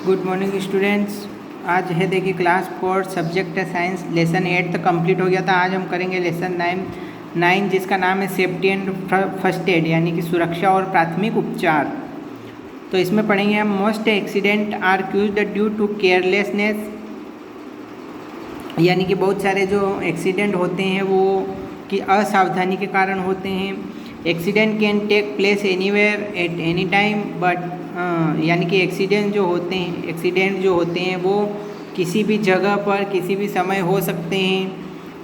Good morning students. आज है देखिए क्लास 4 सब्जेक्ट है साइंस। लेसन 8 तक कंप्लीट हो गया था। आज हम करेंगे लेसन 9 जिसका नाम है सेफ्टी एंड फर्स्ट एड यानी कि सुरक्षा और प्राथमिक उपचार। तो इसमें पढ़ेंगे हम most accident are caused due to carelessness, यानी कि बहुत सारे जो एक्सीडेंट होते हैं वो कि असावधानी के कारण होते हैं। Accident can take place anywhere at any time but यानी कि एक्सीडेंट जो होते हैं वो किसी भी जगह पर किसी भी समय हो सकते हैं।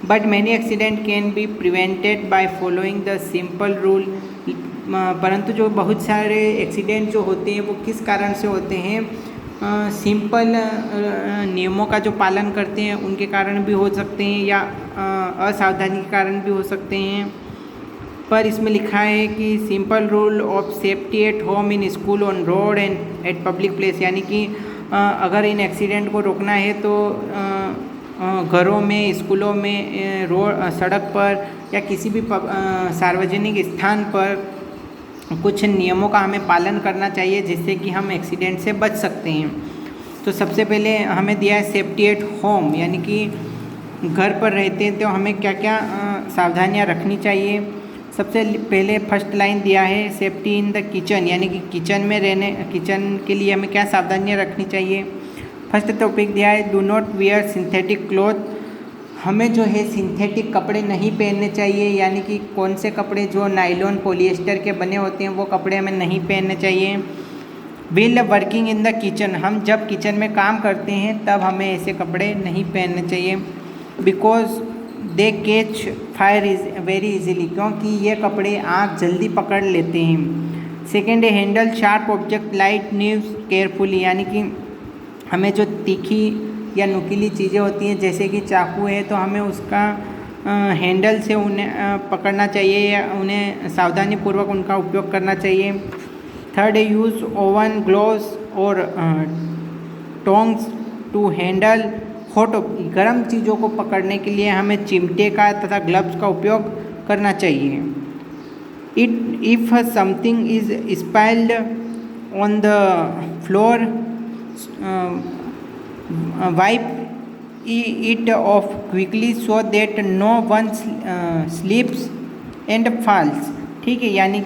But many accident can be prevented by following the simple rule. परंतु जो बहुत सारे एक्सीडेंट जो होते हैं वो किस कारण से होते हैं, सिंपल नियमों का जो पालन करते हैं उनके कारण भी हो सकते हैं या असावधानी के कारण भी हो सकते हैं। पर इसमें लिखा है कि simple rule of safety at home, in school, on road and eight public place, यानी कि अगर इन एक्सीडेंट को रोकना है तो घरों में, स्कूलों में, रोड, सड़क पर या किसी भी सार्वजनिक स्थान पर कुछ नियमों का हमें पालन करना चाहिए जिससे कि हम एक्सीडेंट से बच सकते हैं। तो सबसे पहले हमें दिया है सेफ्टी एट होम, यानी कि घर पर रहते हैं तो हमें क्या क्या सावधानियां रखनी चाहिए। सबसे पहले फर्स्ट लाइन दिया है सेफ्टी इन द किचन, यानी कि किचन के लिए हमें क्या सावधानियां रखनी चाहिए। फर्स्ट टॉपिक दिया है do not wear synthetic cloth, हमें जो है सिंथेटिक कपड़े नहीं पहनने चाहिए, यानी कि कौन से कपड़े जो नायलॉन पॉलिएस्टर के बने होते हैं वो कपड़े हमें नहीं पहनने चाहिए। Wheel working in the kitchen, हम जब किचन में काम करते हैं तब हमें ऐसे कपड़े नहीं पहनने चाहिए। Because they catch fire very easily, क्योंकि ये कपड़े आग जल्दी पकड़ लेते हैं। सेकेंड है handle sharp object light news carefully, यानी कि हमें जो तीखी या नुकीली चीज़ें होती हैं जैसे कि चाकू है तो हमें उसका हैंडल से उन्हें पकड़ना चाहिए या उन्हें सावधानीपूर्वक उनका उपयोग करना चाहिए। थर्ड है यूज़ ओवन ग्लोव्स और टोंग्स टू हैंडल हॉट, गर्म चीज़ों को पकड़ने के लिए हमें चिमटे का तथा ग्लव्स का उपयोग करना चाहिए। If something is spilled on the floor wipe it off quickly so that no one slips and falls. ठीक है, यानी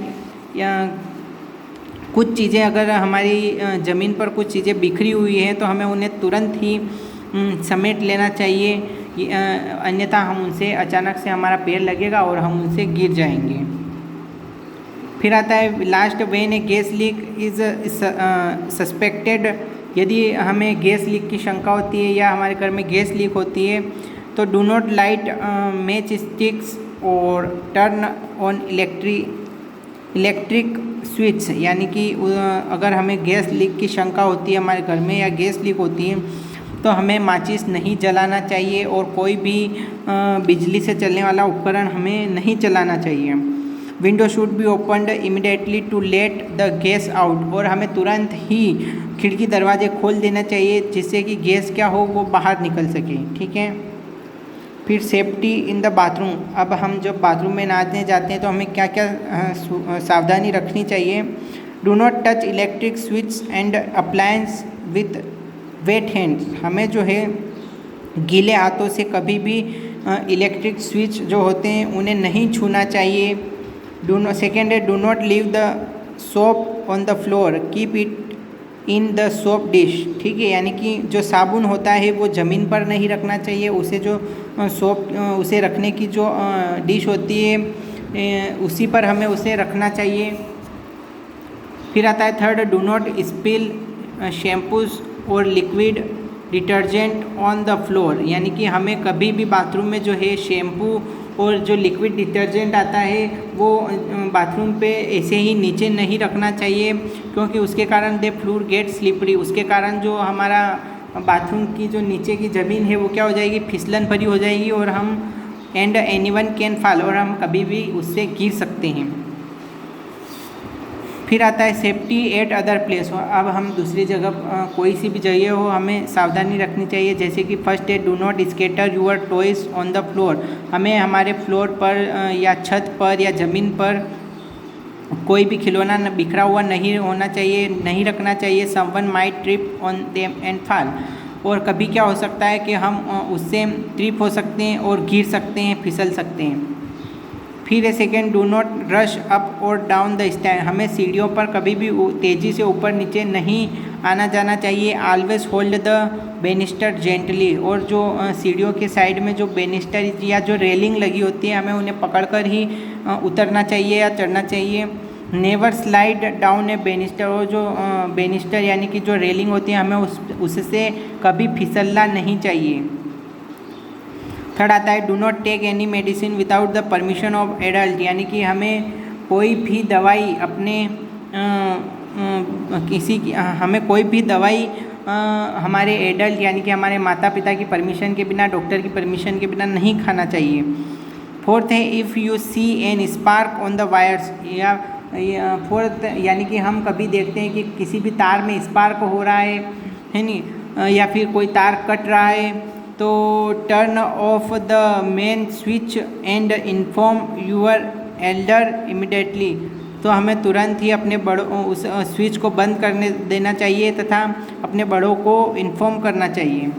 कुछ चीज़ें अगर हमारी ज़मीन पर कुछ चीज़ें बिखरी हुई हैं तो हमें उन्हें तुरंत ही समेट लेना चाहिए, अन्यथा हम उनसे अचानक से हमारा पैर लगेगा और हम उनसे गिर जाएंगे। फिर आता है last, when A gas leak is suspected, यदि हमें गैस लीक की शंका होती है या हमारे घर में गैस लीक होती है तो do not light match sticks और टर्न ऑन इलेक्ट्रिक स्विच, यानी कि अगर हमें गैस लीक की शंका होती है हमारे घर में या गैस लीक होती है तो हमें माचिस नहीं जलाना चाहिए और कोई भी बिजली से चलने वाला उपकरण हमें नहीं चलाना चाहिए। Window should be opened immediately to let the gas out, और हमें तुरंत ही खिड़की दरवाजे खोल देना चाहिए जिससे कि गैस क्या हो वो बाहर निकल सके। ठीक है। फिर सेफ्टी इन द बाथरूम, अब हम जब बाथरूम में नहाने जाते हैं तो हमें क्या क्या सावधानी रखनी चाहिए। Do not touch electric switch and appliance with wet hands, हमें जो है गीले हाथों से कभी भी इलेक्ट्रिक स्विच जो होते हैं उन्हें नहीं छूना चाहिए। सेकेंड है do not leave the soap on the floor, keep it in the soap dish. ठीक है, यानी कि जो साबुन होता है वो ज़मीन पर नहीं रखना चाहिए, उसे जो उसे रखने की जो डिश होती है उसी पर हमें उसे रखना चाहिए। फिर आता है third, do not spill shampoos और liquid detergent on the floor, यानी कि हमें कभी भी बाथरूम में जो है शैम्पू और जो लिक्विड डिटर्जेंट आता है वो बाथरूम पे ऐसे ही नीचे नहीं रखना चाहिए, क्योंकि उसके कारण दे फ्लोर गेट स्लिपरी, उसके कारण जो हमारा बाथरूम की जो नीचे की ज़मीन है वो क्या हो जाएगी, फिसलन भरी हो जाएगी और हम एंड एनीवन कैन फॉल, और हम कभी भी उससे गिर सकते हैं। फिर आता है सेफ्टी एट अदर प्लेस, अब हम दूसरी जगह कोई सी भी जगह हो हमें सावधानी रखनी चाहिए। जैसे कि फर्स्ट है do not scatter your toys on the floor, हमें हमारे फ्लोर पर या छत पर या ज़मीन पर कोई भी खिलौना बिखरा हुआ नहीं होना चाहिए, नहीं रखना चाहिए। Someone might trip on them and fall, और कभी क्या हो सकता है कि हम उससे ट्रिप हो सकते हैं और गिर सकते हैं, फिसल सकते हैं। फिर है second, do not rush up और डाउन द स्टेयर, हमें सीढ़ियों पर कभी भी तेज़ी से ऊपर नीचे नहीं आना जाना चाहिए। Always hold the Bannister gently, और जो सीढ़ियों के साइड में जो बेनिस्टर या जो रेलिंग लगी होती है हमें उन्हें पकड़कर ही उतरना चाहिए या चढ़ना चाहिए। नेवर स्लाइड डाउन ए बेनिस्टर, और जो बेनिस्टर यानी कि जो रेलिंग होती है हमें उससे कभी फिसलना नहीं चाहिए। थर्ड आता है, do not take any medicine without the permission of adult, यानी कि हमें कोई भी दवाई हमें कोई भी दवाई हमारे एडल्ट यानी कि हमारे माता पिता की परमिशन के बिना, डॉक्टर की परमिशन के बिना नहीं खाना चाहिए। फोर्थ है, if you see an spark on the wires, या फोर्थ यानी कि हम कभी देखते हैं कि किसी भी तार में स्पार्क हो रहा है नी, या फिर कोई तार कट रहा है, तो turn off the main switch and inform your elder immediately, तो हमें तुरंत ही अपने बड़ों उस स्विच को बंद करने देना चाहिए तथा अपने बड़ों को इन्फॉर्म करना चाहिए।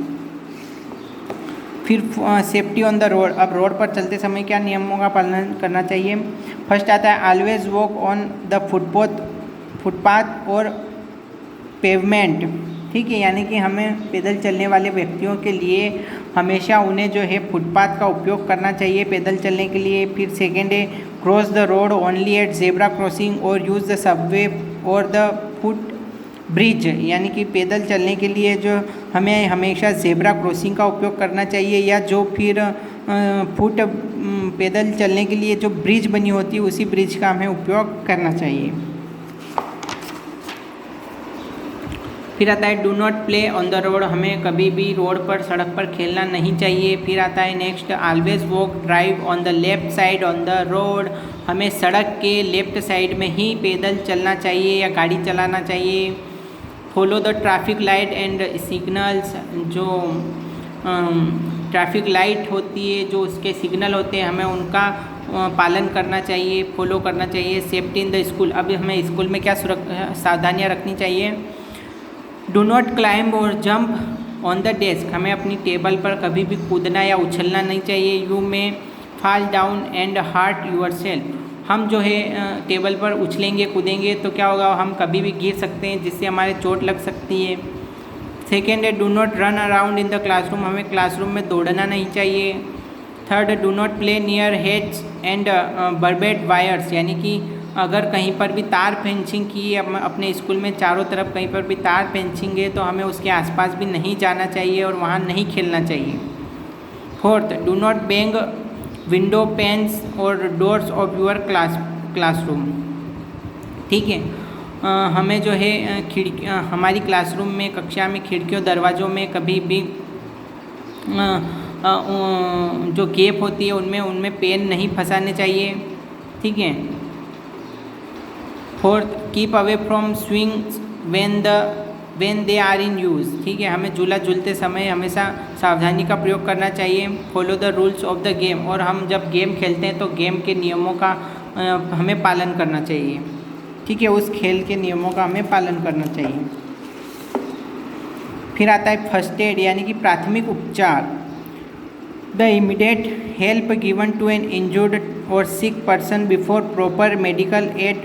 फिर सेफ्टी ऑन द रोड, अब रोड पर चलते समय क्या नियमों का पालन करना चाहिए। फर्स्ट आता है, always walk on the footpath और पेवमेंट, ठीक है, यानी कि हमें पैदल चलने वाले व्यक्तियों के लिए हमेशा उन्हें जो है फुटपाथ का उपयोग करना चाहिए पैदल चलने के लिए। फिर सेकेंड है, cross the road only at zebra crossing और यूज़ द सबवे और द फुट ब्रिज, यानी कि पैदल चलने के लिए जो हमें हमेशा जेब्रा क्रॉसिंग का उपयोग करना चाहिए, या जो फिर पैदल चलने के लिए जो ब्रिज बनी होती है उसी ब्रिज का हमें उपयोग करना चाहिए। फिर आता है, do not play on the road, हमें कभी भी रोड पर सड़क पर खेलना नहीं चाहिए। फिर आता है next, always walk drive on the left side on the road, हमें सड़क के लेफ्ट साइड में ही पैदल चलना चाहिए या गाड़ी चलाना चाहिए। Follow the traffic light and signals, जो ट्रैफिक लाइट होती है, जो उसके सिग्नल होते हैं, हमें उनका पालन करना चाहिए, फॉलो करना चाहिए। सेफ्टी इन द स्कूल, अब हमें स्कूल में क्या सावधानियाँ रखनी चाहिए। डू नॉट क्लाइंब और जंप ऑन द डेस्क, हमें अपनी टेबल पर कभी भी कूदना या उछलना नहीं चाहिए। You may fall down and hurt yourself, हम जो है टेबल पर उछलेंगे कूदेंगे तो क्या होगा, हम कभी भी गिर सकते हैं जिससे हमारे चोट लग सकती है। सेकेंड है, do not run around in the classroom, हमें क्लासरूम में दौड़ना नहीं चाहिए। Third, do not play near heads and barbed wires, यानी कि अगर कहीं पर भी तार फेंसिंग की अपने स्कूल में चारों तरफ कहीं पर भी तार फेंसिंग है तो हमें उसके आसपास भी नहीं जाना चाहिए और वहाँ नहीं खेलना चाहिए। Fourth, do not bang window panes और डोर्स ऑफ यूर क्लासरूम, ठीक है, हमें जो है हमारी क्लासरूम में कक्षा में खिड़कियों दरवाज़ों में कभी भी जो गैप होती है उनमें पेन नहीं फंसाने चाहिए, ठीक है। Fourth, keep away from swings when they are in use, ठीक है, हमें झूला झूलते समय हमेशा सावधानी का प्रयोग करना चाहिए। Follow the rules of the game, और हम जब गेम खेलते हैं तो गेम के नियमों का हमें पालन करना चाहिए, ठीक है, उस खेल के नियमों का हमें पालन करना चाहिए। फिर आता है फर्स्ट एड, यानी कि प्राथमिक उपचार। The immediate help given to an injured और sick person before proper medical aid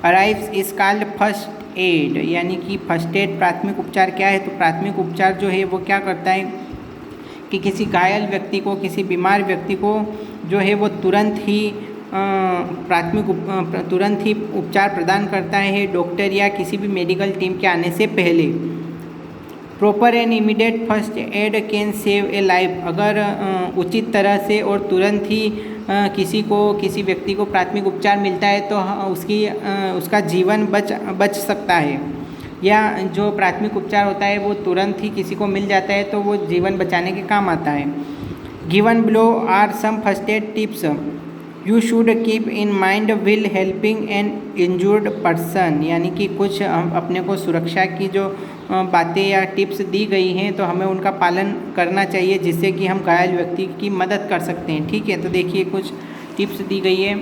arrives is called first aid, यानी कि फर्स्ट एड प्राथमिक उपचार क्या है। तो प्राथमिक उपचार जो है वो क्या करता है कि किसी घायल व्यक्ति को, किसी बीमार व्यक्ति को जो है वो तुरंत ही उपचार प्रदान करता है डॉक्टर या किसी भी मेडिकल टीम के आने से पहले। Proper and immediate first aid can save A life, अगर उचित तरह से और तुरंत ही किसी व्यक्ति को प्राथमिक उपचार मिलता है तो उसका जीवन बच सकता है, या जो प्राथमिक उपचार होता है वो तुरंत ही किसी को मिल जाता है तो वो जीवन बचाने के काम आता है। Given below are some first aid tips you should keep in mind will helping an injured person, यानी कि कुछ अपने को सुरक्षा की जो बातें या टिप्स दी गई हैं तो हमें उनका पालन करना चाहिए जिससे कि हम घायल व्यक्ति की मदद कर सकते हैं, ठीक है। तो देखिए कुछ टिप्स दी गई है।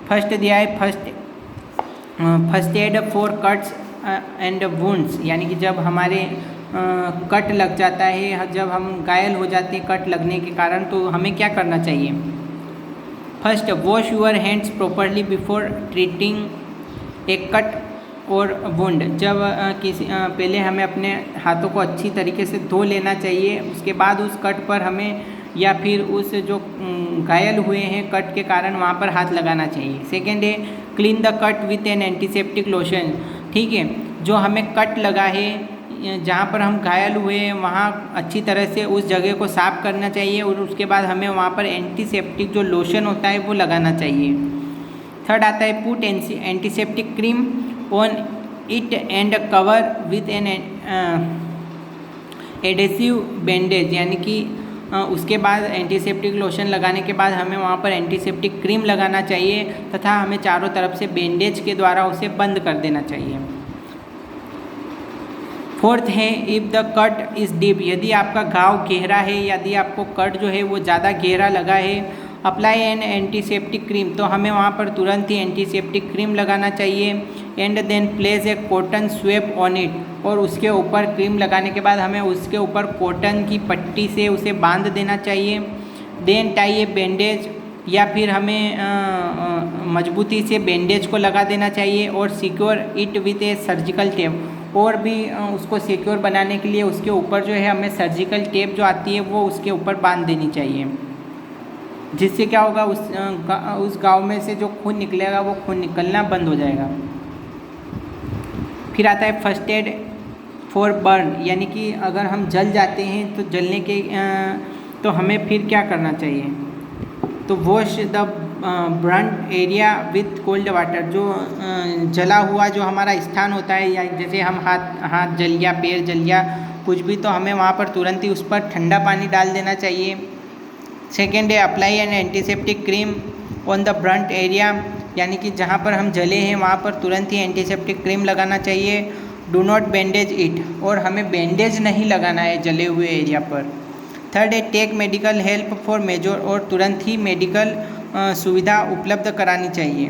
फर्स्ट दिया है, first first aid for cuts and wounds, यानी कि जब हमारे कट लग जाता है, जब हम घायल हो जाते हैं कट लगने के कारण, तो हमें क्या करना चाहिए। First, wash your hands properly before treating a cut और वुंड। जब पहले हमें अपने हाथों को अच्छी तरीके से धो लेना चाहिए, उसके बाद उस कट पर हमें या फिर उस जो घायल हुए हैं कट के कारण वहाँ पर हाथ लगाना चाहिए। सेकेंड है clean the cut with an antiseptic lotion. ठीक है, जो हमें कट लगा है, जहाँ पर हम घायल हुए हैं, वहाँ अच्छी तरह से उस जगह को साफ करना चाहिए और उसके बाद हमें वहाँ पर एंटीसेप्टिक जो लोशन होता है वो लगाना चाहिए। थर्ड आता है put antiseptic cream on it and cover with an adhesive bandage, यानी कि उसके बाद एंटीसेप्टिक लोशन लगाने के बाद हमें वहाँ पर एंटीसेप्टिक क्रीम लगाना चाहिए तथा हमें चारों तरफ से बैंडेज के द्वारा उसे बंद कर देना चाहिए। फोर्थ है if the cut is deep, यदि आपका घाव गहरा है, यदि आपको कट जो है वो ज़्यादा गहरा लगा है, अप्लाई एन एंटीसेप्टिक क्रीम, तो हमें वहाँ पर तुरंत ही एंटीसेप्टिक क्रीम लगाना चाहिए। And then place a cotton swab on it, और उसके ऊपर क्रीम लगाने के बाद हमें उसके ऊपर कॉटन की पट्टी से उसे बांध देना चाहिए। देन टाई ए बैंडेज, या फिर हमें मजबूती से बैंडेज को लगा देना चाहिए और secure it with A surgical tape, और भी उसको सिक्योर बनाने के लिए उसके ऊपर जो है हमें सर्जिकल टेप जो आती है वो उसके ऊपर बांध देनी चाहिए, जिससे क्या होगा उस घाव में से जो खून निकलेगा वो खून निकलना बंद हो जाएगा। फिर आता है फर्स्ट एड फॉर बर्न, यानी कि अगर हम जल जाते हैं तो जलने के तो हमें फिर क्या करना चाहिए, तो wash the burn area with cold water, जो जला हुआ जो हमारा स्थान होता है, या जैसे हम हाथ जल गया, पैर जल गया, कुछ भी, तो हमें वहाँ पर तुरंत ही उस पर ठंडा पानी डाल देना चाहिए। सेकेंड है apply N antiseptic cream on the Brunt area, यानी कि जहाँ पर हम जले हैं वहाँ पर तुरंत ही एंटीसेप्टिक क्रीम लगाना चाहिए। डू नॉट बैंडेज इट, और हमें बैंडेज नहीं लगाना है जले हुए एरिया पर। थर्ड है take medical help for major, और तुरंत ही मेडिकल सुविधा उपलब्ध करानी चाहिए।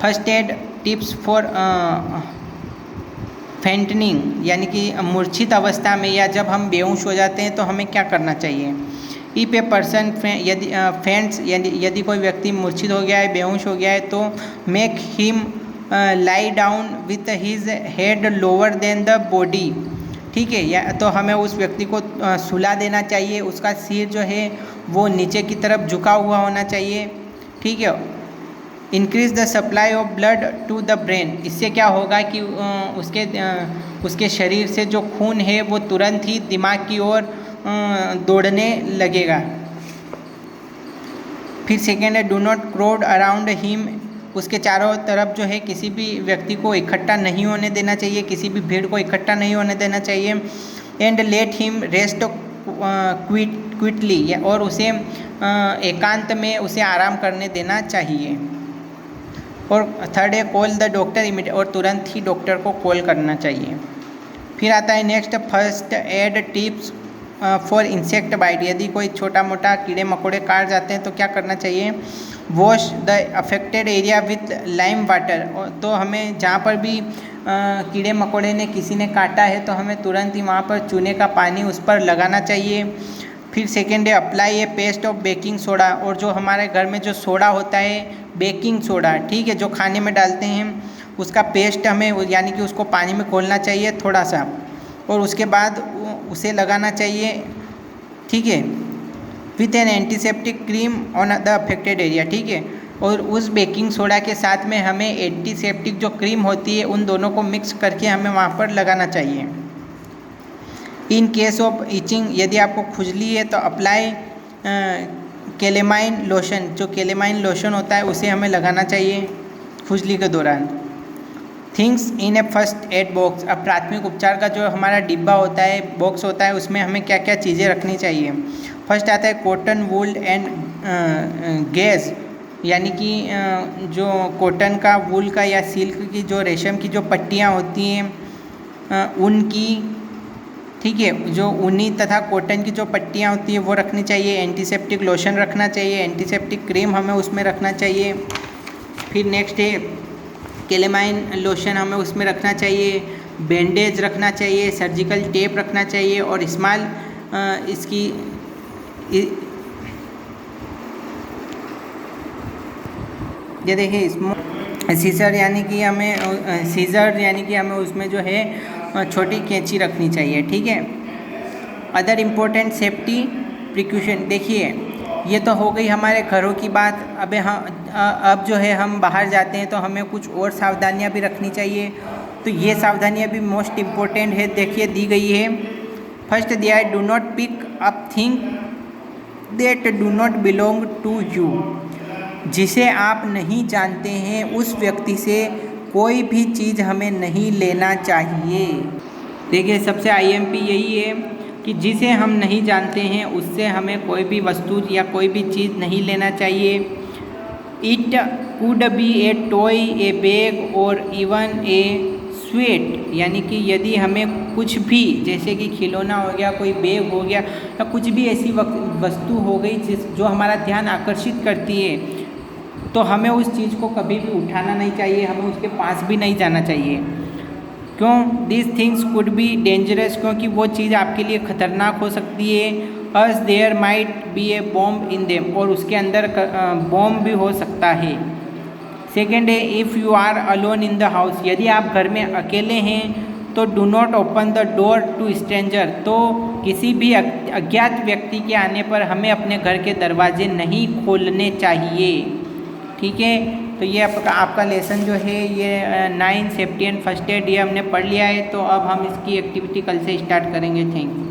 First aid tips for fainting, यानी कि मूर्छित अवस्था में या जब हम बेहोश हो जाते हैं तो हमें क्या करना चाहिए। इफ़ ए पर्सन यदि फेंट्स, यदि कोई व्यक्ति मूर्छित हो गया है, बेहोश हो गया है, तो make him lie down with his head lower than the body. ठीक है, या तो हमें उस व्यक्ति को सुला देना चाहिए, उसका सिर जो है वो नीचे की तरफ झुका हुआ होना चाहिए। ठीक है, increase the supply of blood to the brain, इससे क्या होगा कि उसके शरीर से जो खून है वो तुरंत ही दिमाग की ओर दौड़ने लगेगा। फिर सेकेंड है do not crowd around him, उसके चारों तरफ जो है किसी भी व्यक्ति को इकट्ठा नहीं होने देना चाहिए, किसी भी भीड़ को इकट्ठा नहीं होने देना चाहिए। एंड लेट हिम रेस्ट क्विटली, और उसे एकांत में उसे आराम करने देना चाहिए। और थर्ड है कॉल द डॉक्टर इमीडिएट, और तुरंत ही डॉक्टर को कॉल करना चाहिए। फिर आता है next first aid tips for insect bite, यदि कोई छोटा मोटा कीड़े मकोड़े काट जाते हैं तो क्या करना चाहिए। Wash the affected area with lime water, तो हमें जहाँ पर भी कीड़े मकोड़े ने किसी ने काटा है तो हमें तुरंत ही वहाँ पर चूने का पानी उस पर लगाना चाहिए। फिर सेकेंड है apply A paste of baking soda, और जो हमारे घर में जो सोडा होता है बेकिंग सोडा, ठीक है, जो खाने में डालते हैं उसका पेस्ट हमें, यानी कि उसको पानी में घोलना चाहिए थोड़ा सा, और उसके बाद उसे लगाना चाहिए। ठीक है, with an antiseptic cream on the affected area. ठीक है, और उस बेकिंग सोडा के साथ में हमें एंटीसेप्टिक जो क्रीम होती है उन दोनों को मिक्स करके हमें वहाँ पर लगाना चाहिए। इन केस ऑफ इचिंग, यदि आपको खुजली है तो अप्लाई केलेमाइन लोशन, जो केलेमाइन लोशन होता है उसे हमें लगाना चाहिए खुजली के दौरान। Things in A first aid box, अब प्राथमिक उपचार का जो हमारा डिब्बा होता है, बॉक्स होता है, उसमें हमें क्या क्या चीज़ें रखनी चाहिए। फर्स्ट आता है कॉटन वूल एंड गैस, यानी कि जो कॉटन का, वूल का या सिल्क की जो रेशम की जो पट्टियाँ होती हैं ऊन की, ठीक है, जो ऊनी तथा कॉटन की जो पट्टियाँ होती हैं वो रखनी चाहिए। एंटीसेप्टिक लोशन रखना चाहिए, एंटीसेप्टिक क्रीम हमें उसमें रखना चाहिए। फिर नेक्स्ट है कैलेमाइन लोशन हमें उसमें रखना चाहिए, बैंडेज रखना चाहिए, सर्जिकल टेप रखना चाहिए और स्मॉल इसकी ये देखिए सीजर यानी कि हमें उसमें जो है छोटी कैंची रखनी चाहिए, ठीक है। अदर इम्पोर्टेंट सेफ्टी प्रिकॉशन, देखिए ये तो हो गई हमारे घरों की बात। अब जो है हम बाहर जाते हैं तो हमें कुछ और सावधानियां भी रखनी चाहिए। तो ये सावधानियां भी मोस्ट इम्पोर्टेंट है, देखिए दी गई है। फर्स्ट दिया है, do not pick up thing that do not belong to you. जिसे आप नहीं जानते हैं उस व्यक्ति से कोई भी चीज़ हमें नहीं लेना चाहिए। देखिए सबसे IMP यही है कि जिसे हम नहीं जानते हैं उससे हमें कोई भी वस्तु या कोई भी चीज़ नहीं लेना चाहिए। It could be A toy, A bag और इवन ए स्वीट, यानी कि यदि हमें कुछ भी, जैसे कि खिलौना हो गया, कोई बैग हो गया या कुछ भी ऐसी वस्तु हो गई जो हमारा ध्यान आकर्षित करती है, तो हमें उस चीज़ को कभी भी उठाना नहीं चाहिए, हमें उसके पास भी नहीं जाना चाहिए। क्यों? This things could be dangerous, क्योंकि वो चीज़ आपके लिए ख़तरनाक हो सकती है। As there might be a bomb in them, और उसके अंदर बॉम्ब भी हो सकता है। सेकेंड है, if you are alone in the house, यदि आप घर में अकेले हैं तो do not open the door to stranger, तो किसी भी अज्ञात व्यक्ति के आने पर हमें अपने घर के दरवाजे नहीं खोलने चाहिए, ठीक है। तो ये आपका लेसन जो है ये 9 सेफ्टी एंड फर्स्ट एड ये हमने पढ़ लिया है। तो अब हम इसकी एक्टिविटी कल से स्टार्ट करेंगे। Thank you.